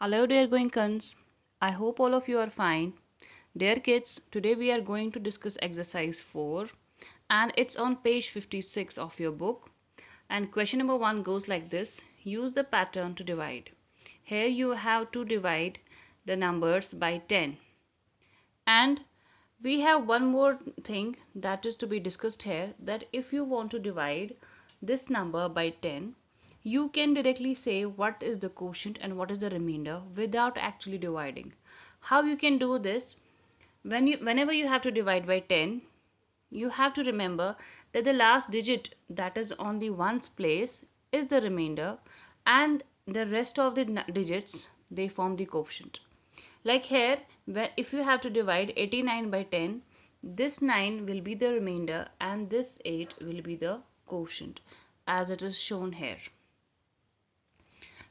Hello dear Goenkans, I hope all of you are fine. Dear kids, today we are going to discuss exercise 4 and it's on page 56 of your book. And question number 1 goes like this. Use the pattern to divide. Here you have to divide the numbers by 10. And we have one more thing that is to be discussed here, that if you want to divide this number by 10, you can directly say what is the quotient and what is the remainder without actually dividing. How you can do this? Whenever you have to divide by 10, you have to remember that the last digit that is on the ones place is the remainder, and the rest of the digits, they form the quotient. Like here, if you have to divide 89 by 10, this 9 will be the remainder and this 8 will be the quotient as it is shown here.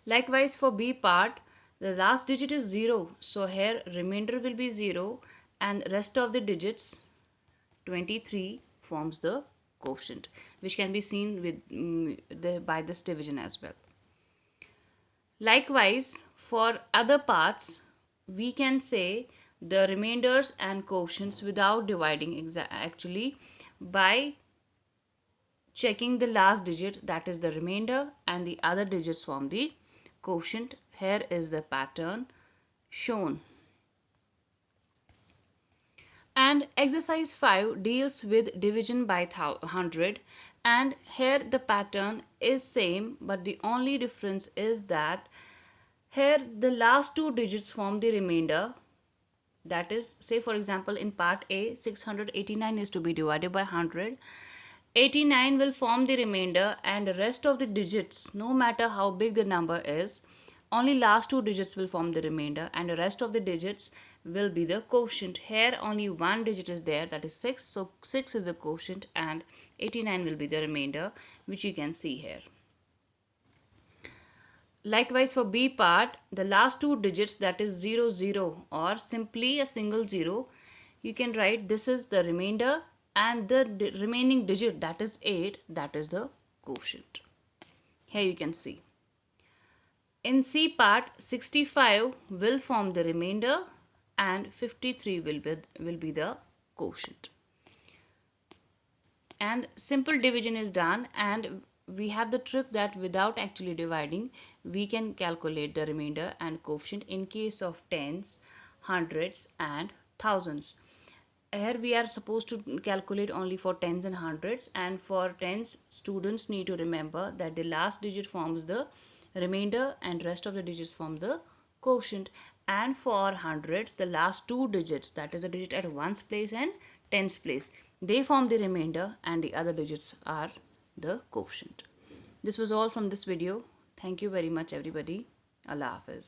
Likewise for B part, the last digit is 0. So here remainder will be 0 and rest of the digits 23 forms the quotient, which can be seen with by this division as well. Likewise for other parts, we can say the remainders and quotients without dividing actually by checking the last digit, that is the remainder, and the other digits form the quotient. Here is the pattern shown. And exercise 5 deals with division by 100, and here the pattern is same, but the only difference is that here the last two digits form the remainder. That is, say for example in part A, 689 is to be divided by 100. 89 will form the remainder and the rest of the digits, no matter how big the number is, only last two digits will form the remainder and the rest of the digits will be the quotient. Here only one digit is there, that is 6. So 6 is the quotient and 89 will be the remainder, which you can see here. Likewise for B part, the last two digits, that is 0, 0 or simply a single 0, you can write this is the remainder and the remaining digit, that is 8, that is the quotient. Here you can see. In C part, 65 will form the remainder and 53 will be the quotient. And simple division is done, and we have the trick that without actually dividing, we can calculate the remainder and quotient in case of tens, hundreds and thousands. Here we are supposed to calculate only for tens and hundreds, and for tens, students need to remember that the last digit forms the remainder and rest of the digits form the quotient. And for hundreds, the last two digits, that is the digit at ones place and tens place, they form the remainder and the other digits are the quotient. This was all from this video. Thank you very much everybody. Al-Habib.